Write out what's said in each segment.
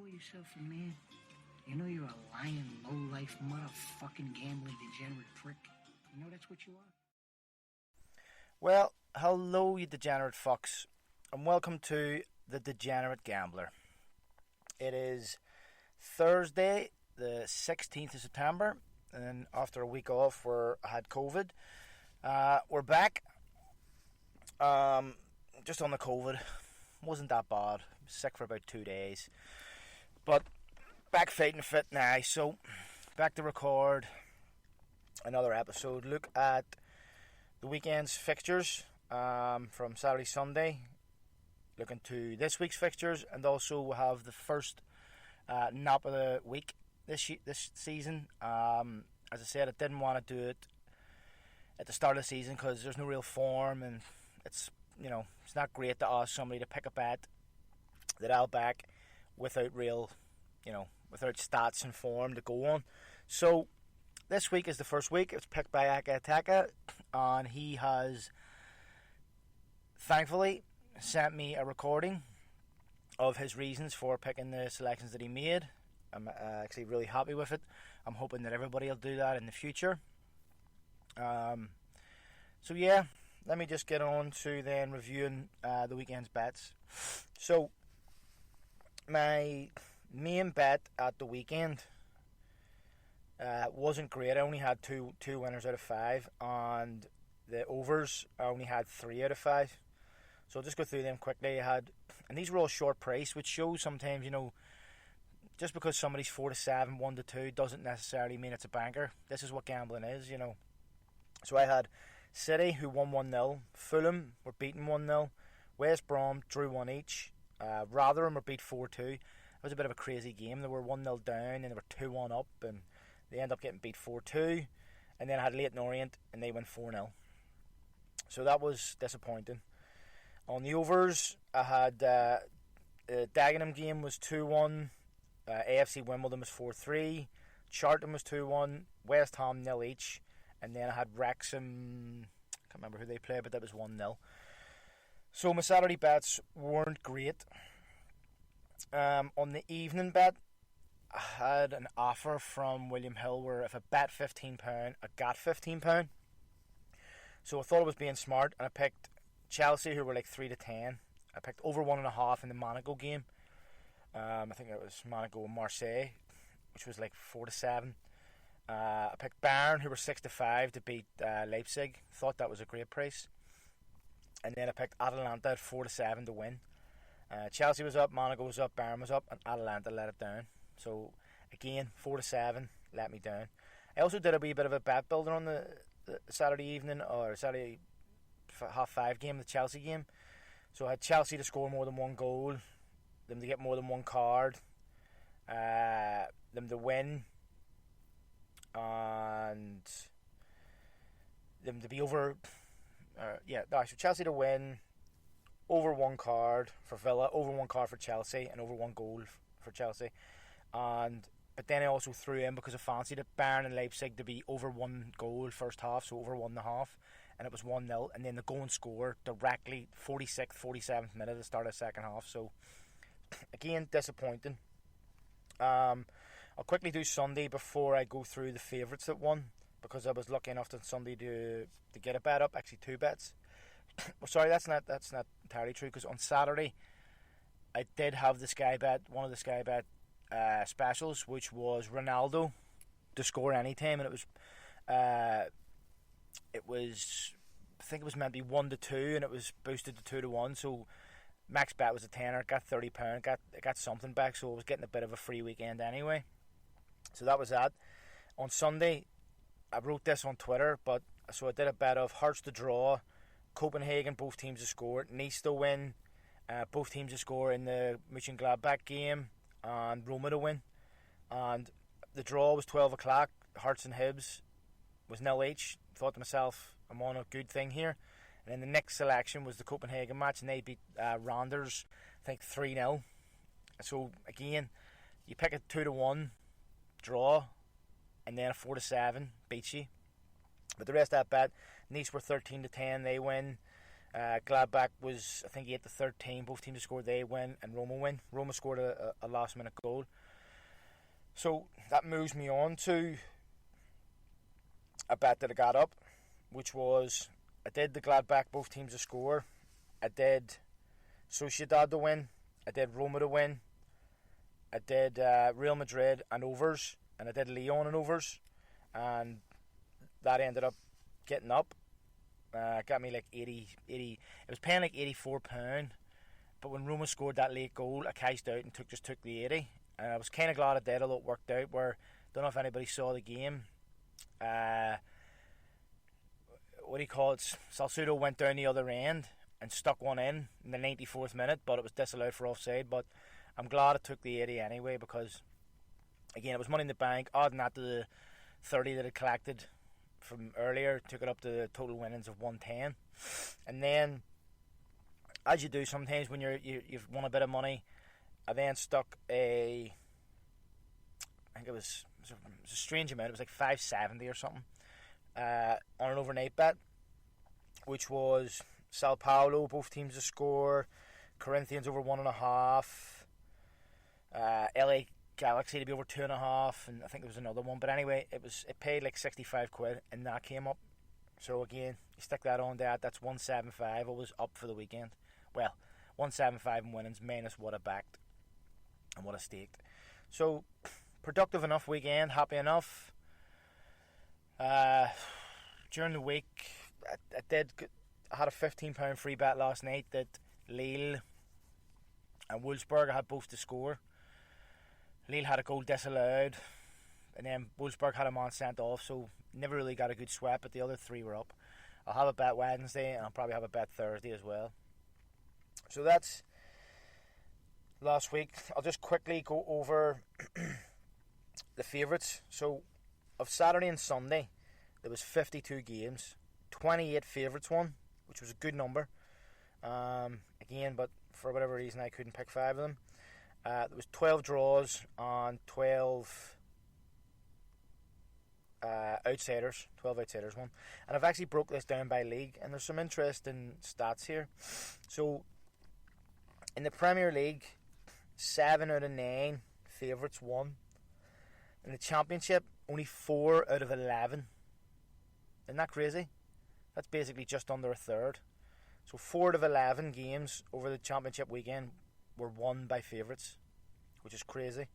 call yourself a man? You know you're a lying, low-life, motherfucking gambling degenerate prick. You know that's what you are? Well, hello you degenerate fucks, and welcome to The Degenerate Gambler. It is Thursday, the 16th of September, and after a week off where I had COVID, we're back. Just on the COVID, wasn't that bad. Sick for about 2 days, but back fighting fit now, so back to record another episode. Look at the weekend's fixtures from Saturday, Sunday. Looking to this week's fixtures, and also we'll have the first nap of the week this season. As I said, I didn't want to do it at the start of the season because there's no real form, and it's not great to ask somebody to pick a bet that I'll back without real, without stats and form to go on. So this week is the first week. It's picked by Aka, and he has thankfully sent me a recording of his reasons for picking the selections that he made. I'm actually really happy with it. I'm hoping that everybody will do that in the future. So yeah, let me just get on to then reviewing the weekend's bets. So my main bet at the weekend wasn't great. I only had two winners out of 5, and the overs I only had 3 out of 5. So I'll just go through them quickly. And these were all short price, which shows sometimes, just because somebody's 4-7, 1-2 doesn't necessarily mean it's a banker. This is what gambling is, So I had City, who won 1-0. Fulham were beaten 1-0. West Brom drew 1 each. Rotherham were beat 4-2. It was a bit of a crazy game. They were 1-0 down and they were 2-1 up, and they ended up getting beat 4-2. And then I had Leyton Orient, and they went 4-0. So that was disappointing. On the overs, I had the Dagenham game was 2-1. AFC Wimbledon was 4-3. Charlton was 2-1. West Ham 0 each. And then I had Wrexham, I can't remember who they played, but that was 1-0. So my Saturday bets weren't great. On the evening bet, I had an offer from William Hill where if I bet £15, I got £15. So I thought I was being smart, and I picked Chelsea, who were like 3-10. I picked over 1.5 in the Monaco game. I think it was Monaco and Marseille, which was like 4-7. I picked Bayern, who were 6-5 to beat Leipzig. Thought that was a great price. And then I picked Atalanta at 4-7 to win. Chelsea was up, Monaco was up, Bayern was up, and Atalanta let it down. So again, 4-7 let me down. I also did a wee bit of a bet builder on the Saturday evening, or Saturday 5:30 game, the Chelsea game. So I had Chelsea to score more than 1 goal, them to get more than 1 card, them to win, and them to be over. So Chelsea to win, over 1 card for Villa, over 1 card for Chelsea, and over 1 goal for Chelsea. But then I also threw in, because I fancied it, Bayern and Leipzig to be over 1 goal first half, so over 1.5, and it was 1-0, and then the goal and score directly 46th, 47th minute at the start of the second half. So again, disappointing. I'll quickly do Sunday before I go through the favourites that won, because I was lucky enough on Sunday to get a bet up, actually 2 bets. Well, sorry, that's not entirely true, because on Saturday I did have the Sky Bet, one of the Sky Bet specials, which was Ronaldo to score anytime, and it was I think it was meant to be 1-2, and it was boosted to 2-1. So max bet was a tenner, got £30, got something back, so I was getting a bit of a free weekend anyway. So that was that. On Sunday, I wrote this on Twitter, but so I did a bet of Hearts to draw, Copenhagen both teams to score, Nice to win, both teams to score in the Mönchengladbach game, and Roma to win. And the draw was 12 o'clock. Hearts and Hibs was 0 each. Thought to myself, I'm on a good thing here. And then the next selection was the Copenhagen match, and they beat Randers, I think 3-0. So again, you pick a 2-1 draw, and then a 4-7 beats you. But the rest of that bet, Nice were 13-10, they win. Gladbach was, I think, 8-13. Both teams scored, they win, and Roma win. Roma scored a last-minute goal. So that moves me on to a bet that I got up, which was, I did the Gladbach, both teams to score. I did Sociedad to win. I did Roma to win. I did Real Madrid and overs, and I did Lyon and overs, and that ended up getting up. Got me like 80. It was paying like £84, but when Roma scored that late goal, I cashed out and took the 80, and I was kind of glad I did, although it worked out. Where, don't know if anybody saw the game. What do you call it? Salsudo went down the other end and stuck one in the 94th minute, but it was disallowed for offside. But I'm glad I took the 80 anyway, because again, it was money in the bank. Adding that to the 30 that I collected from earlier, took it up to the total winnings of 110. And then, as you do sometimes when you've won a bit of money, I then stuck I think it was a strange amount. It was like 570 or something on an overnight bet, which was Sao Paulo, both teams to score, Corinthians over 1.5, LA Galaxy to be over 2.5, and I think there was another one. But anyway, it paid like 65 quid, and that came up. So again, you stick that on that. That's 175. I was up for the weekend. Well, 175 in winnings minus what I backed and what I staked. So productive enough weekend. Happy enough. During the week, I had a £15 free bet last night that Lille and Wolfsburg, I had both to score. Lille had a goal disallowed, and then Wolfsburg had a man sent off, so never really got a good sweat, but the other three were up. I'll have a bet Wednesday, and I'll probably have a bet Thursday as well. So that's last week. I'll just quickly go over the favourites. So of Saturday and Sunday, there was 52 games, 28 favourites won, which was a good number. Again, but for whatever reason, I couldn't pick 5 of them. There was 12 draws on 12 outsiders. 12 outsiders won. And I've actually broke this down by league, and there's some interesting stats here. So, in the Premier League, 7 out of 9 favourites won. In the Championship, only 4 out of 11. Isn't that crazy? That's basically just under a third. So 4 out of 11 games over the Championship weekend were won by favourites, which is crazy.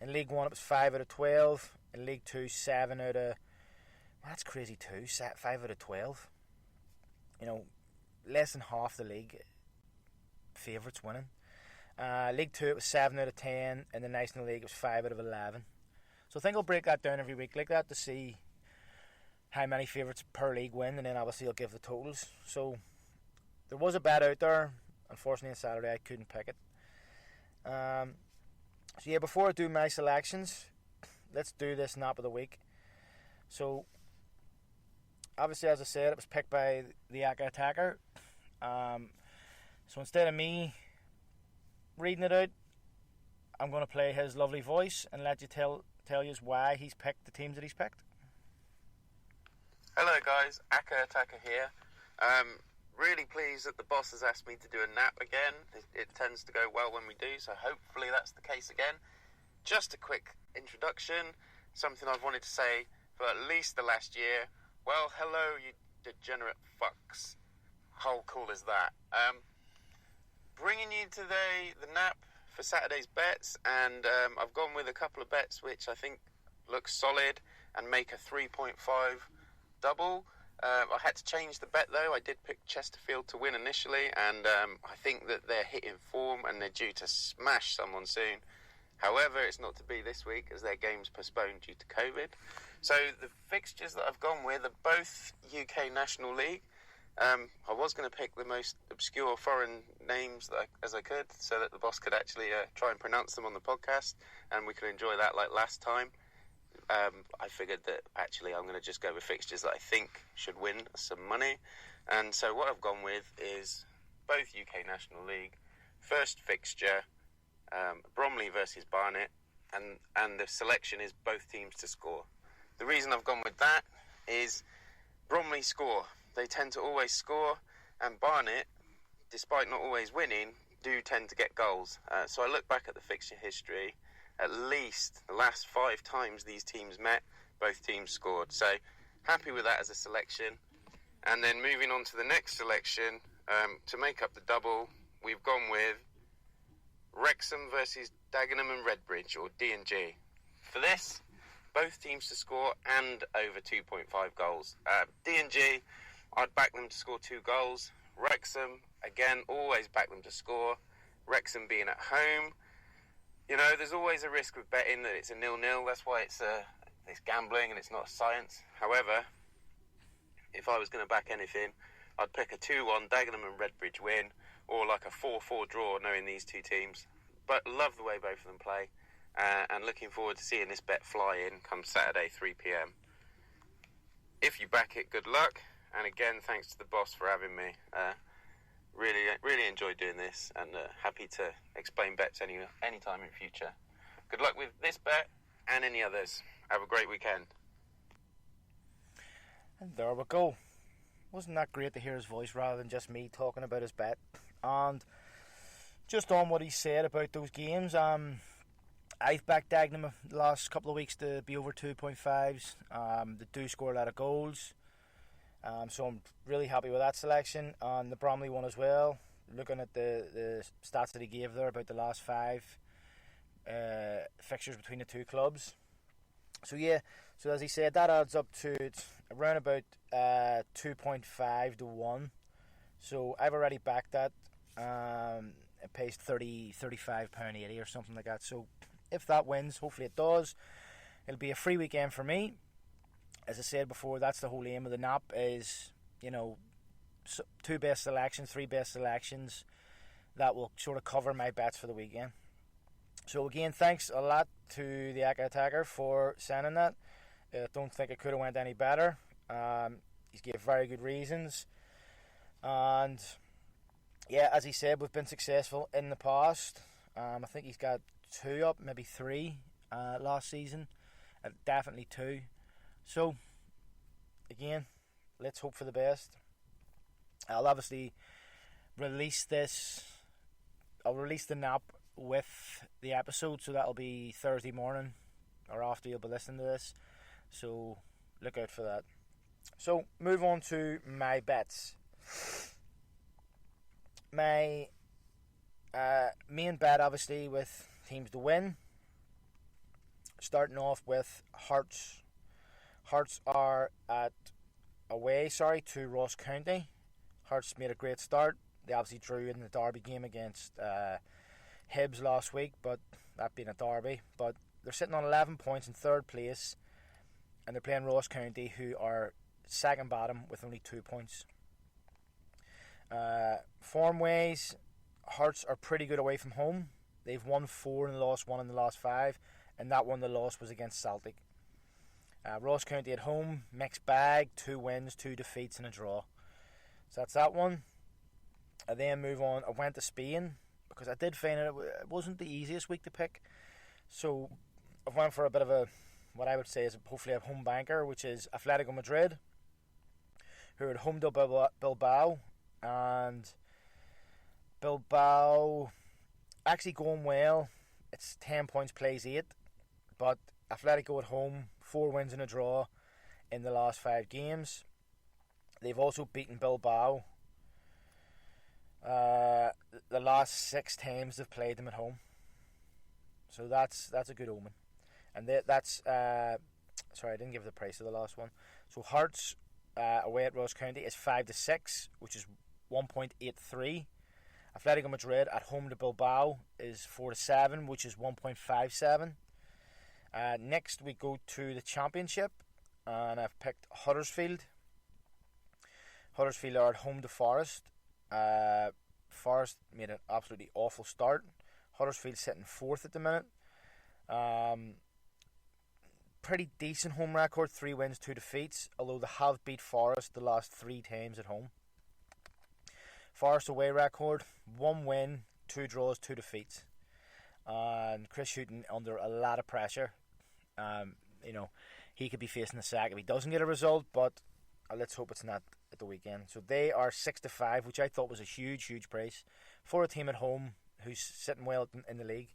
In League 1 it was 5 out of 12. In League 2, 7 out of... Well, that's crazy too, 5 out of 12. You know, less than half the league favourites winning. League 2 it was 7 out of 10. In the National League it was 5 out of 11. So I think I'll break that down every week like that to see how many favourites per league win, and then obviously I'll give the totals. So there was a bet out there. Unfortunately on Saturday I couldn't pick it. So yeah, before I do my selections, let's do this nap of the week. So obviously, as I said, it was picked by the Aka Attacker. So instead of me reading it out, I'm going to play his lovely voice and let you tell you why he's picked the teams that he's picked. Hello guys, Aka Attacker here. Really pleased that the boss has asked me to do a nap again. It tends to go well when we do, so hopefully that's the case again. Just a quick introduction, something I've wanted to say for at least the last year. Well, hello you degenerate fucks. How cool is that? Bringing you today the nap for Saturday's bets, and I've gone with a couple of bets which I think look solid and make a 3.5 double. I had to change the bet though. I did pick Chesterfield to win initially, and I think that they're hitting form and they're due to smash someone soon. However, it's not to be this week as their game's postponed due to COVID. So the fixtures that I've gone with are both UK National League. I was going to pick the most obscure foreign names as I could, so that the boss could actually try and pronounce them on the podcast, and we could enjoy that like last time. I figured that actually I'm going to just go with fixtures that I think should win some money. And so what I've gone with is both UK National League. First fixture, Bromley versus Barnet, and the selection is both teams to score. The reason I've gone with that is Bromley score. They tend to always score. and Barnet, despite not always winning, do tend to get goals. So I look back at the fixture history, at least the last 5 times these teams met, both teams scored. So happy with that as a selection. And then moving on to the next selection, to make up the double, we've gone with Wrexham versus Dagenham and Redbridge, or D&G. For this, both teams to score and over 2.5 goals. D&G, I'd back them to score 2 goals. Wrexham, again, always back them to score. Wrexham being at home, you know, there's always a risk with betting that it's a 0-0. That's why it's gambling and it's not a science. However, if I was going to back anything, I'd pick a 2-1 Dagenham and Redbridge win, or like a 4-4 draw, knowing these two teams. But love the way both of them play, and looking forward to seeing this bet fly in come Saturday 3 p.m. If you back it, good luck, and again, thanks to the boss for having me. Really enjoyed doing this, and happy to explain bets anytime in future. Good luck with this bet and any others. Have a great weekend. And there we go. Wasn't that great to hear his voice rather than just me talking about his bet? And just on what he said about those games, I've backed Dagenham the last couple of weeks to be over 2.5s. They do score a lot of goals. So I'm really happy with that selection. And the Bromley one as well. Looking at the stats that he gave there about the last 5 fixtures between the two clubs. So yeah, so as he said, that adds up to around about 2.5 to 1. So I've already backed that. It pays £35.80 or something like that. So if that wins, hopefully it does, it'll be a free weekend for me. As I said before, that's the whole aim of the NAP, is, you know, 2 best selections, 3 best selections that will sort of cover my bets for the weekend. So again, thanks a lot to the Aka Attacker for sending that. Don't think it could have went any better. He's gave very good reasons, and yeah, as he said, we've been successful in the past. I think he's got 2 up, maybe 3 last season, definitely 2. So again, let's hope for the best. I'll obviously release this. I'll release the NAP with the episode, so that'll be Thursday morning or after you'll be listening to this. So look out for that. So move on to my bets. My main bet, obviously, with teams to win. Starting off with Hearts. Hearts are away to Ross County. Hearts made a great start. They obviously drew in the derby game against Hibs last week, but that being a derby. But they're sitting on 11 points in 3rd place, and they're playing Ross County, who are second bottom with only 2 points. Form-wise, Hearts are pretty good away from home. They've won 4 and lost 1 in the last 5, and that one, the loss, was against Celtic. Ross County at home, mixed bag, 2 wins, 2 defeats and a draw. So that's that one. I then move on. I went to Spain because I did find it wasn't the easiest week to pick. So I went for a bit of a, what I would say is hopefully a home banker, which is Atletico Madrid, who are at home to Bilbao. And Bilbao actually going well. It's 10 points, plays 8. But Atletico at home, 4 wins and a draw in the last 5 games. They've also beaten Bilbao the last 6 times they've played them at home. So that's a good omen. And that's sorry, I didn't give the price of the last one. So Hearts away at Ross County is 5-6, which is 1.83. Atletico Madrid at home to Bilbao is 4-7, which is 1.57. Next we go to the Championship, and I've picked Huddersfield. Huddersfield are at home to Forest. Forest made an absolutely awful start. Huddersfield sitting 4th at the minute. Pretty decent home record, 3 wins, 2 defeats, although they have beat Forest the last 3 times at home. Forest away record, 1 win, 2 draws, 2 defeats. And Chris Hughton under a lot of pressure. You know, he could be facing the sack if he doesn't get a result, but let's hope it's not at the weekend. So they are 6-5, which I thought was a huge price for a team at home who's sitting well in the league.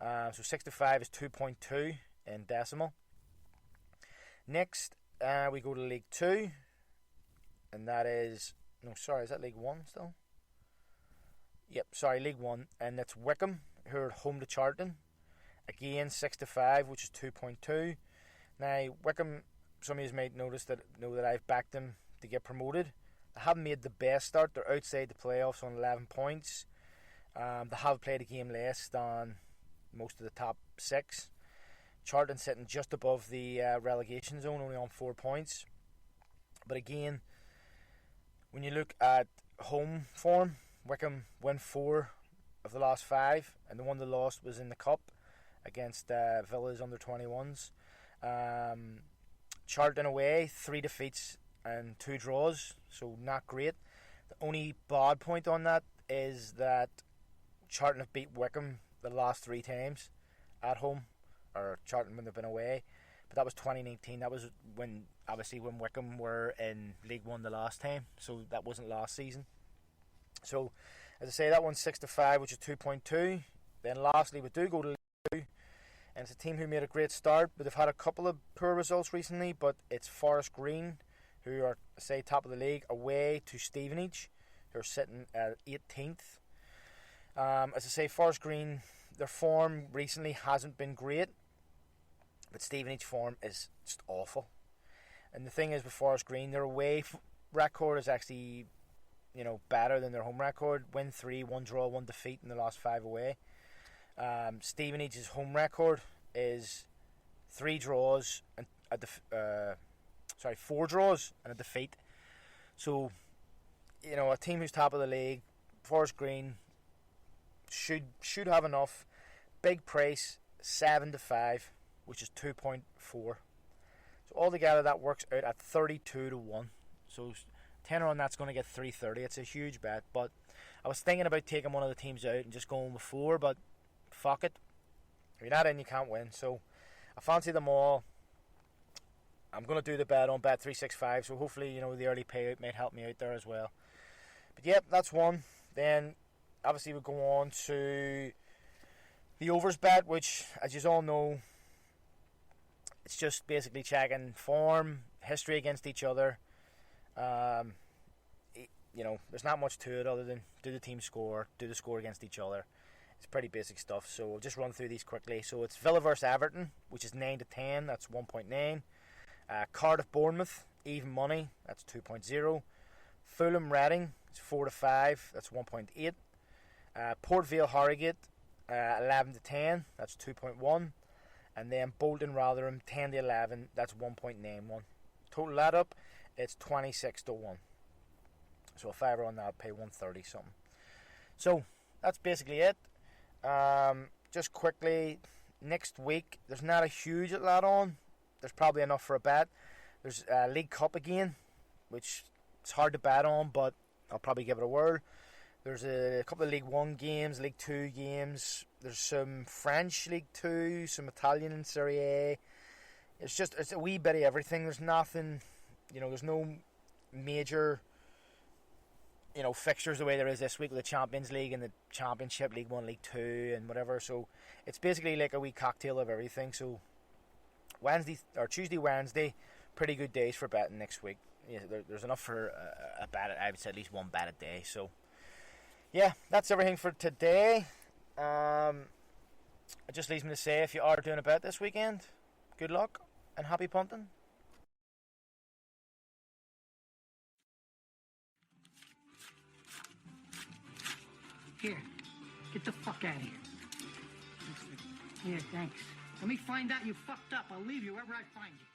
So 6-5 is 2.2 in decimal. Next, we go to League 2, and that is, no, sorry, is that League 1 still? Yep, sorry, League 1, and that's Wickham, who are home to Charlton. Again, 6-5, which is 2.2. Now, Wickham, some of you might know that I've backed them to get promoted. They haven't made the best start. They're outside the playoffs on 11 points. They have played a game less than most of the top 6. Charlton sitting just above the relegation zone, only on 4 points. But again, when you look at home form, Wickham won 4 of the last 5, and the one they lost was in the Cup against Villa's under 21s. Charlton away, 3 defeats and 2 draws, so not great. The only bad point on that is that Charlton have beat Wickham the last 3 times at home, or Charlton when they've been away. But that was 2019. That was when Wickham were in League 1 the last time, so that wasn't last season. So, as I say, that one's 6-5, which is 2.2. Then lastly, we do go to League 2, and it's a team who made a great start, but they've had a couple of poor results recently. But it's Forest Green, who are, say, top of the league, away to Stevenage, who are sitting at 18th. As I say, Forest Green, their form recently hasn't been great, but Stevenage form is just awful. And the thing is with Forest Green, their away record is actually, better than their home record. Win 3, 1 draw, 1 defeat in the last 5 away. Stevenage's home record is 4 draws and a defeat. So, a team who's top of the league, Forest Green, should have enough. Big price, 7-5, which is 2.4. So altogether that works out at 32-1. So tenner on that's going to get 330. It's a huge bet, but I was thinking about taking one of the teams out and just going with 4, but fuck it. If you're not in, you can't win. So I fancy them all. I'm going to do the bet on Bet365, so hopefully, the early payout might help me out there as well. But yep, that's one. Then obviously we'll go on to the overs bet, which, as you all know, it's just basically checking form, history against each other. There's not much to it other than do the team score, do the score against each other. It's pretty basic stuff, so I'll just run through these quickly. So it's Villa vs Everton, which is 9-10, that's 1.9. Cardiff Bournemouth, even money, that's 2.0. Fulham Reading, it's 4-5, that's 1.8. Port Vale Harrogate, 11-10, that's 2.1. And then Bolton Rotherham, 10-11, that's 1.91. Total that up, it's 26-1. So if I were on that, I'd pay 130 something. So that's basically it. Just quickly, next week there's not a huge lot on. There's probably enough for a bet. There's League Cup again, which it's hard to bet on, but I'll probably give it a whirl. There's a couple of League 1 games, League 2 games. There's some French League 2, some Italian and Serie A. It's a wee bit of everything. There's nothing, there's no major, fixtures the way there is this week with the Champions League and the Championship, League 1, League 2 and whatever. So it's basically like a wee cocktail of everything. So Tuesday, Wednesday, pretty good days for betting next week. Yeah, there's enough for a bet. I would say at least one bet a day. So yeah, that's everything for today. It just leaves me to say, if you are doing a bet this weekend, good luck and happy punting. Here, get the fuck out of here. Yeah, thanks. Let me find out you fucked up. I'll leave you wherever I find you.